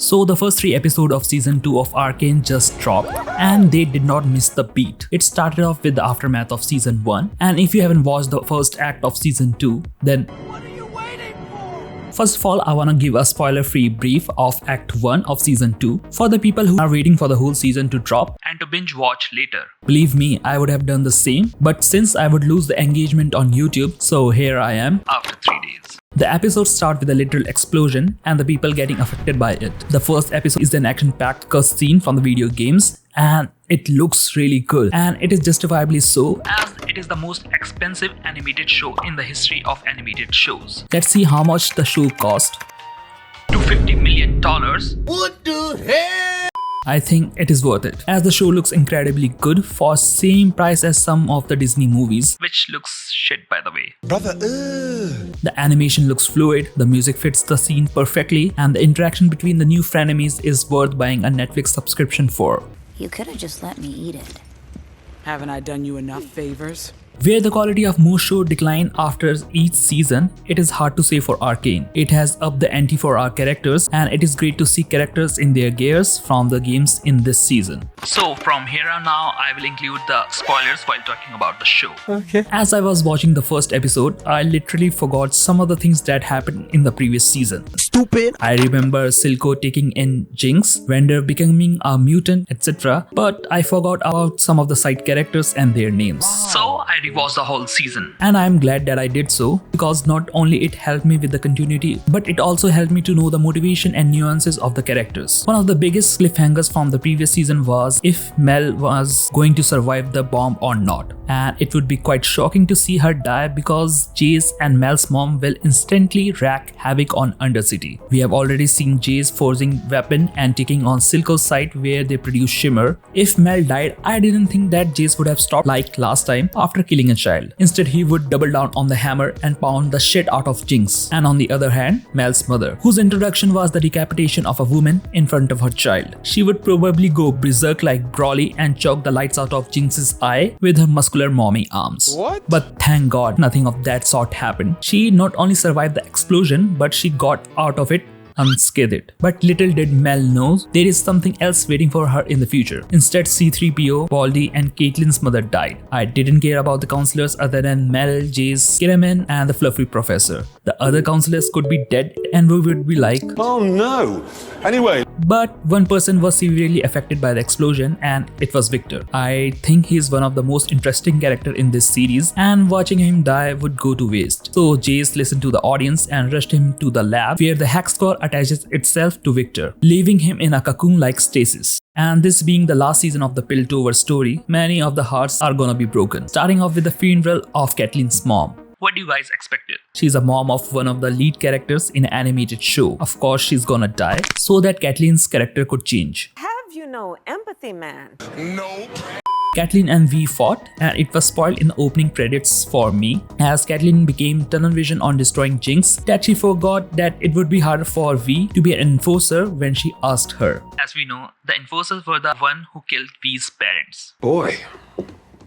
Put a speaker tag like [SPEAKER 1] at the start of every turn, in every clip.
[SPEAKER 1] So the first 3 episodes of season 2 of Arcane just dropped and they did not miss the beat. It started off with the aftermath of season 1, and if you haven't watched the first act of season 2, then what are you waiting for? First of all, I wanna give a spoiler-free brief of act 1 of season 2 for the people who are waiting for the whole season to drop and to binge watch later. Believe me, I would have done the same, but since I would lose the engagement on YouTube, so here I am after 3 days. The episodes start with a literal explosion and the people getting affected by it. The first episode is an action-packed cutscene from the video games and it looks really good, and it is justifiably so as it is the most expensive animated show in the history of animated shows. Let's see how much the show cost. $250 million.
[SPEAKER 2] What the hell?
[SPEAKER 1] I think it is worth it, as the show looks incredibly good for same price as some of the Disney movies, which looks shit by the way.
[SPEAKER 2] Brother,
[SPEAKER 1] The animation looks fluid, the music fits the scene perfectly, and the interaction between the new frenemies is worth buying a Netflix subscription for.
[SPEAKER 3] You could have just let me eat it.
[SPEAKER 4] Haven't I done you enough favors?
[SPEAKER 1] Where the quality of most shows decline after each season, it is hard to say for Arcane. It has upped the ante for our characters, and it is great to see characters in their gears from the games in this season. So from here on now, I will include the spoilers while talking about the show.
[SPEAKER 2] Okay.
[SPEAKER 1] As I was watching the first episode, I literally forgot some of the things that happened in the previous season.
[SPEAKER 2] Stupid.
[SPEAKER 1] I remember Silco taking in Jinx, Vander becoming a mutant, etc. But I forgot about some of the side characters and their names. So I rewatched the whole season. And I am glad that I did so, because not only it helped me with the continuity, but it also helped me to know the motivation and nuances of the characters. One of the biggest cliffhangers from the previous season was if Mel was going to survive the bomb or not. And it would be quite shocking to see her die, because Jace and Mel's mom will instantly wreak havoc on Undercity. We have already seen Jace forging weapon and taking on Silco's side where they produce Shimmer. If Mel died, I didn't think that Jace would have stopped like last time after killing a child. Instead, he would double down on the hammer and pound the shit out of Jinx. And on the other hand, Mel's mother, whose introduction was the decapitation of a woman in front of her child. She would probably go berserk like Broly and choke the lights out of Jinx's eye with her muscular mommy arms.
[SPEAKER 2] What?
[SPEAKER 1] But thank God, nothing of that sort happened. She not only survived the explosion, but she got out of it unscathed. But little did Mel know there is something else waiting for her in the future. Instead, C-3PO, Baldy and Caitlyn's mother died. I didn't care about the counselors other than Mel, Jace, Kiraman and the fluffy professor. The other counselors could be dead and we would be like,
[SPEAKER 2] Oh no. Anyway.
[SPEAKER 1] But one person was severely affected by the explosion, and it was Victor. I think he is one of the most interesting characters in this series, and watching him die would go to waste. So Jace listened to the audience and rushed him to the lab where the hex core attaches itself to Victor, leaving him in a cocoon-like stasis. And this being the last season of the Piltover story, many of the hearts are gonna be broken, starting off with the funeral of Caitlyn's mom. What do you guys expected? She's a mom of one of the lead characters in an animated show. Of course, she's gonna die so that Caitlyn's character could change.
[SPEAKER 5] Have you no empathy, man?
[SPEAKER 2] Nope.
[SPEAKER 1] Caitlyn and V fought, and it was spoiled in the opening credits for me, as Caitlyn became tunnel vision on destroying Jinx that she forgot that it would be harder for V to be an enforcer when she asked her. As we know, the enforcers were the one who killed V's parents.
[SPEAKER 6] Boy,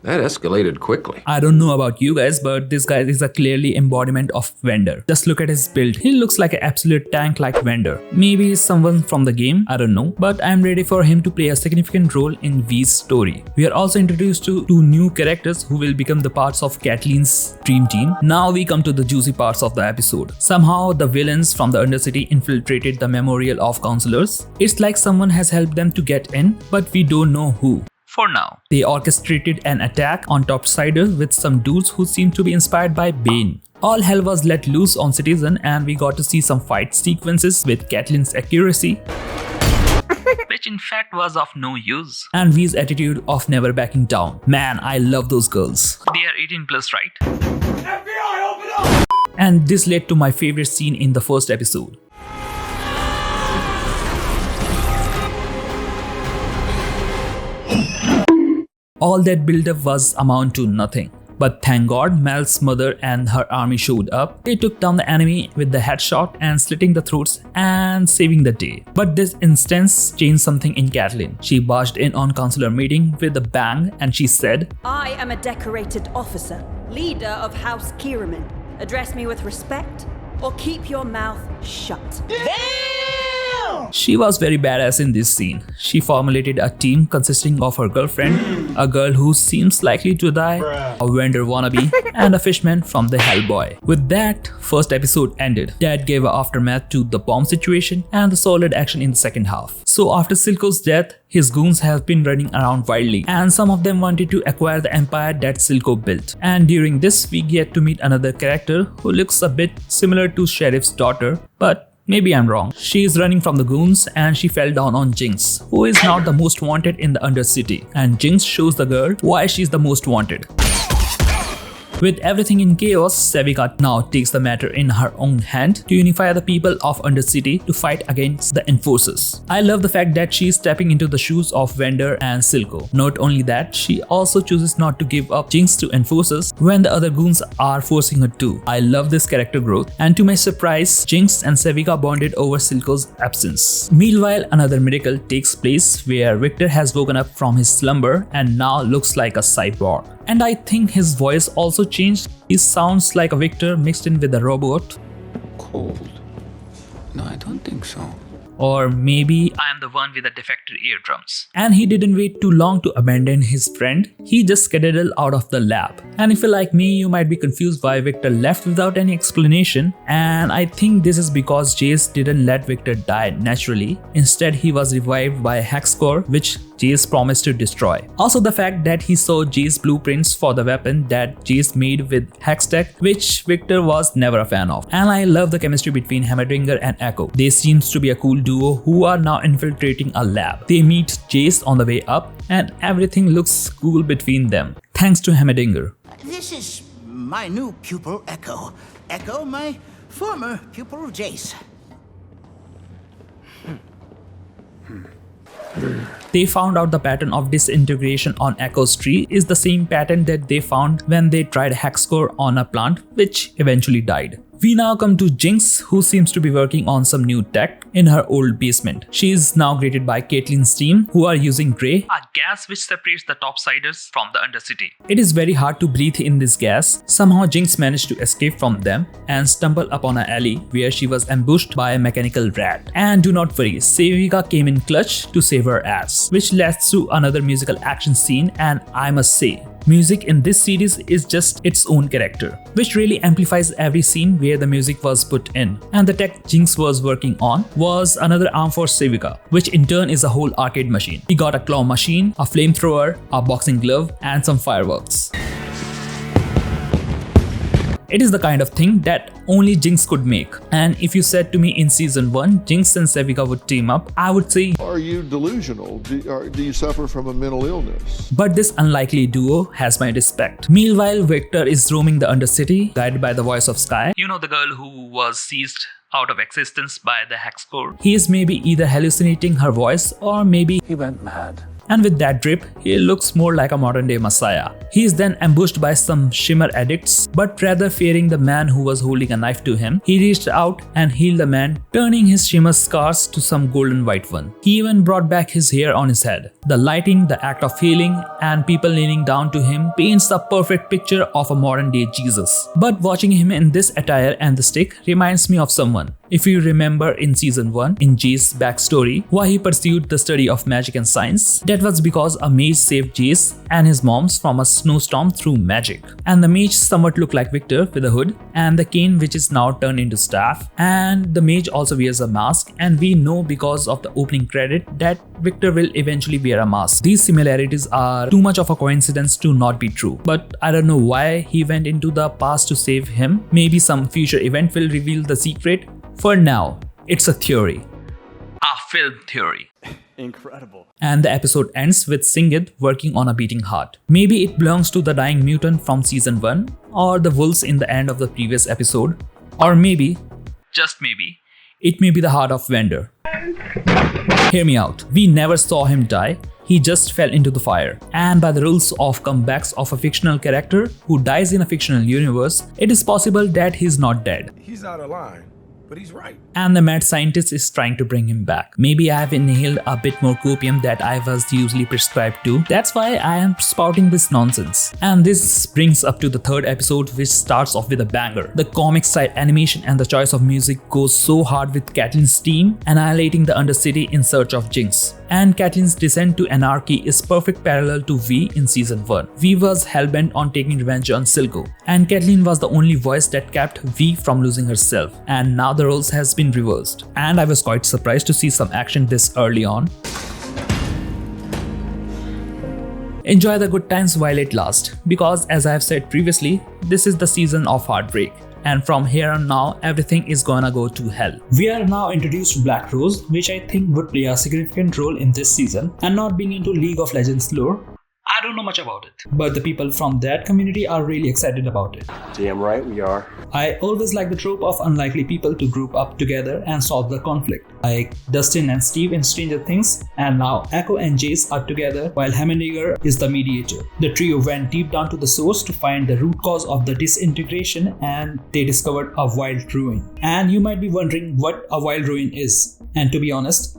[SPEAKER 6] that escalated quickly.
[SPEAKER 1] I don't know about you guys, but this guy is a clearly embodiment of Vander. Just look at his build. He looks like an absolute tank like Vander. Maybe he's someone from the game, I don't know. But I'm ready for him to play a significant role in V's story. We are also introduced to 2 new characters who will become the parts of Caitlyn's dream team. Now we come to the juicy parts of the episode. Somehow the villains from the Undercity infiltrated the Memorial of Counselors. It's like someone has helped them to get in, but we don't know who. For now, they orchestrated an attack on Topsider with some dudes who seemed to be inspired by Bane. All hell was let loose on Citizen, and we got to see some fight sequences with Caitlyn's accuracy, which in fact was of no use, and V's attitude of never backing down. Man, I love those girls. They are 18 plus, right? FBI, open up! And this led to my favorite scene in the first episode. All that build-up was amount to nothing. But thank God Mel's mother and her army showed up. They took down the enemy with the headshot and slitting the throats and saving the day. But this instance changed something in Caitlyn. She barged in on counselor meeting with a bang and she said,
[SPEAKER 5] I am a decorated officer, leader of House Kiraman. Address me with respect or keep your mouth shut.
[SPEAKER 2] Damn!
[SPEAKER 1] She was very badass in this scene. She formulated a team consisting of her girlfriend, a girl who seems likely to die, a vendor wannabe, and a fishman from the Hellboy. With that, first episode ended. That gave an aftermath to the bomb situation and the solid action in the second half. So after Silco's death, his goons have been running around wildly, and some of them wanted to acquire the empire that Silco built. And during this, we get to meet another character who looks a bit similar to Sheriff's daughter, but maybe I'm wrong. She is running from the goons and she fell down on Jinx, who is now the most wanted in the Undercity. And Jinx shows the girl why she's the most wanted. With everything in chaos, Sevika now takes the matter in her own hand to unify the people of Undercity to fight against the enforcers. I love the fact that she is stepping into the shoes of Vander and Silco. Not only that, she also chooses not to give up Jinx to enforcers when the other goons are forcing her to. I love this character growth, and to my surprise, Jinx and Sevika bonded over Silco's absence. Meanwhile, another miracle takes place where Victor has woken up from his slumber and now looks like a cyborg. And I think his voice also changed. He sounds like a Victor mixed in with a robot.
[SPEAKER 6] Cold. No, I don't think so.
[SPEAKER 1] Or maybe I am the one with the defected eardrums. And he didn't wait too long to abandon his friend. He just skedaddled out of the lab. And if you're like me, you might be confused why Victor left without any explanation. And I think this is because Jace didn't let Victor die naturally. Instead, he was revived by a hex core, which Jace promised to destroy. Also, the fact that he saw Jace's blueprints for the weapon that Jace made with Hextech, which Victor was never a fan of. And I love the chemistry between Heimerdinger and Echo. They seems to be a cool duo who are now infiltrating a lab. They meet Jace on the way up and everything looks cool between them. Thanks to Heimerdinger.
[SPEAKER 7] This is my new pupil, Echo. Echo, my former pupil, Jace.
[SPEAKER 1] They found out the pattern of disintegration on Echo's tree is the same pattern that they found when they tried Hexcore on a plant, which eventually died. We now come to Jinx, who seems to be working on some new tech in her old basement. She is now greeted by Caitlyn's team, who are using Grey, a gas which separates the topsiders from the Undercity. It is very hard to breathe in this gas. Somehow Jinx managed to escape from them and stumble upon an alley where she was ambushed by a mechanical rat. And do not worry, Sevika came in clutch to save her ass, which leads to another musical action scene, and I must say, music in this series is just its own character, which really amplifies every scene where the music was put in. And the tech Jinx was working on was another arm for Sevika, which in turn is a whole arcade machine. He got a claw machine, a flamethrower, a boxing glove, and some fireworks. It is the kind of thing that only Jinx could make. And if you said to me in season 1, Jinx and Sevika would team up, I would say,
[SPEAKER 8] are you delusional? Do you suffer from a mental illness?
[SPEAKER 1] But this unlikely duo has my respect. Meanwhile, Victor is roaming the Undercity, guided by the voice of Sky. You know, the girl who was seized out of existence by the Hexcore. He is maybe either hallucinating her voice or maybe
[SPEAKER 9] he went mad.
[SPEAKER 1] And with that drip, he looks more like a modern day messiah. He is then ambushed by some shimmer addicts, but rather fearing the man who was holding a knife to him, he reached out and healed the man, turning his shimmer scars to some golden white one. He even brought back his hair on his head. The lighting, the act of healing, and people kneeling down to him paints a perfect picture of a modern day Jesus. But watching him in this attire and the stick reminds me of someone. If you remember in season 1, in Jace's backstory, why he pursued the study of magic and science, that was because a mage saved Jace and his moms from a snowstorm through magic. And the mage somewhat looked like Victor with a hood and the cane which is now turned into staff, and the mage also wears a mask, and we know because of the opening credit that Victor will eventually wear a mask. These similarities are too much of a coincidence to not be true, but I don't know why he went into the past to save him. Maybe some future event will reveal the secret. For now, it's a theory. A film theory.
[SPEAKER 9] Incredible.
[SPEAKER 1] And the episode ends with Singed working on a beating heart. Maybe it belongs to the dying mutant from season 1, or the wolves in the end of the previous episode, or maybe, just maybe, it may be the heart of Vander. Hear me out. We never saw him die. He just fell into the fire. And by the rules of comebacks of a fictional character who dies in a fictional universe, it is possible that he's not dead.
[SPEAKER 2] He's out of line. but he's right.
[SPEAKER 1] And the mad scientist is trying to bring him back. Maybe I have inhaled a bit more copium that I was usually prescribed to. That's why I am spouting this nonsense. And this brings up to the third episode, which starts off with a banger. The comic style animation and the choice of music goes so hard with Catelyn's team annihilating the Undercity in search of Jinx. And Catelyn's descent to anarchy is perfect parallel to V in season 1. V was hellbent on taking revenge on Silco, and Catelyn was the only voice that kept V from losing herself. And now the roles has been reversed, and I was quite surprised to see some action this early on. Enjoy the good times while it lasts, because as I have said previously, this is the season of heartbreak. And from here on now, everything is gonna go to hell. We are now introduced to Black Rose, which I think would play a significant role in this season, and not being into League of Legends lore, I don't know much about it, but the people from that community are really excited about it.
[SPEAKER 9] Damn right we are.
[SPEAKER 1] I always like the trope of unlikely people to group up together and solve the conflict, like Dustin and Steve in Stranger Things, and now Echo and Jace are together while Hammenegger is the mediator. The trio went deep down to the source to find the root cause of the disintegration, and they discovered a wild ruin. And you might be wondering what a wild ruin is, and to be honest,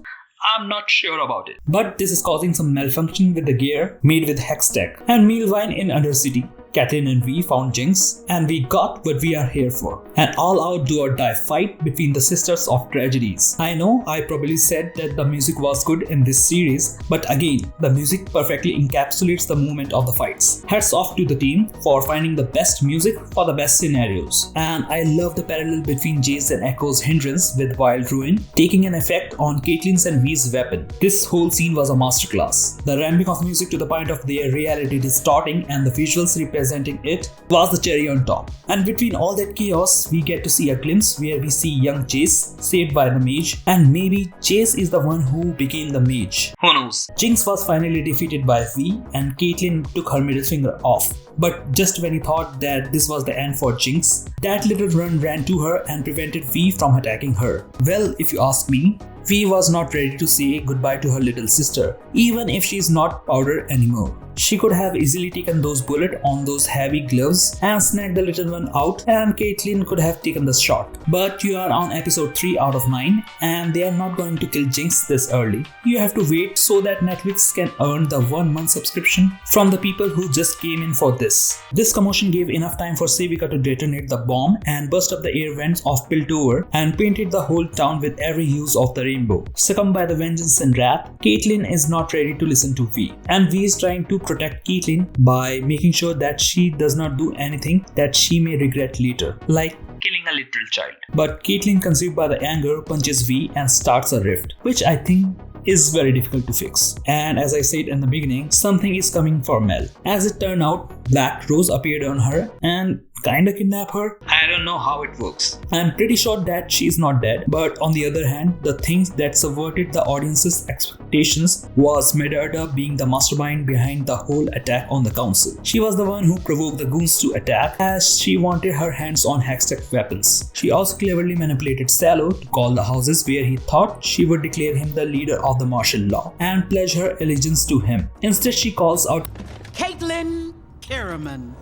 [SPEAKER 1] I'm not sure about it. But this is causing some malfunction with the gear made with Hextech. And meanwhile in Undercity, Catelyn and V found Jinx, and we got what we are here for. An all-out do-or-die fight between the Sisters of Tragedies. I know I probably said that the music was good in this series, but again, the music perfectly encapsulates the moment of the fights. Hats off to the team for finding the best music for the best scenarios. And I love the parallel between Jace and Echo's hindrance with Wild Ruin taking an effect on Catelyn's and V's weapon. This whole scene was a masterclass. The ramping of music to the point of their reality distorting and the visuals representing it was the cherry on top. And between all that chaos, we get to see a glimpse where we see young Jace saved by the mage, and maybe Jace is the one who became the mage. Who knows? Jinx was finally defeated by V, and Catelyn took her middle finger off. But just when he thought that this was the end for Jinx, that little run ran to her and prevented V from attacking her. Well, if you ask me, V was not ready to say goodbye to her little sister, even if she's not powder anymore. She could have easily taken those bullets on those heavy gloves and snagged the little one out, and Catelyn could have taken the shot. But you are on episode 3 out of 9, and they are not going to kill Jinx this early. You have to wait so that Netflix can earn the 1-month subscription from the people who just came in for this. This commotion gave enough time for Sevika to detonate the bomb and burst up the air vents of Piltover and painted the whole town with every hues of the rainbow. Succumbed by the vengeance and wrath, Catelyn is not ready to listen to V, and V is trying to protect Catelyn by making sure that she does not do anything that she may regret later, like killing a literal child. But Catelyn, consumed by the anger, punches V and starts a rift, which I think is very difficult to fix. And as I said in the beginning, something is coming for Mel. As it turned out, Black Rose appeared on her and kinda kidnap her. I don't know how it works. I'm pretty sure that she's not dead, but on the other hand, the things that subverted the audience's expectations was Medarda being the mastermind behind the whole attack on the council. She was the one who provoked the goons to attack, as she wanted her hands on Hextech weapons. She also cleverly manipulated Sallow to call the houses where he thought she would declare him the leader of the martial law and pledge her allegiance to him. Instead, she calls out
[SPEAKER 7] Caitlin Karaman.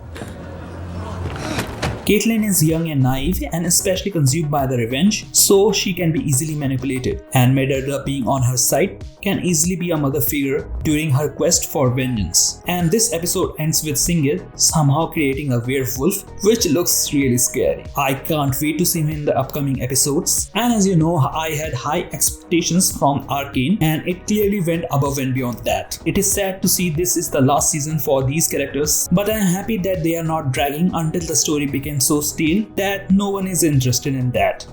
[SPEAKER 1] Catelyn is young and naive and especially consumed by the revenge, so she can be easily manipulated, and Medarda being on her side can easily be a mother figure during her quest for vengeance. And this episode ends with Singed somehow creating a werewolf, which looks really scary. I can't wait to see him in the upcoming episodes, and as you know, I had high expectations from Arcane and it clearly went above and beyond that. It is sad to see this is the last season for these characters, but I am happy that they are not dragging until the story became so stale that no one is interested in that.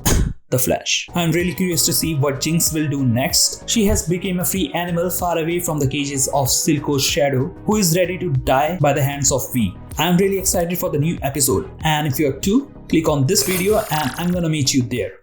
[SPEAKER 1] The Flash. I'm really curious to see what Jinx will do next. She has become a free animal far away from the cages of Silco's shadow, who is ready to die by the hands of V. I'm really excited for the new episode, and if you're too, click on this video and I'm gonna meet you there.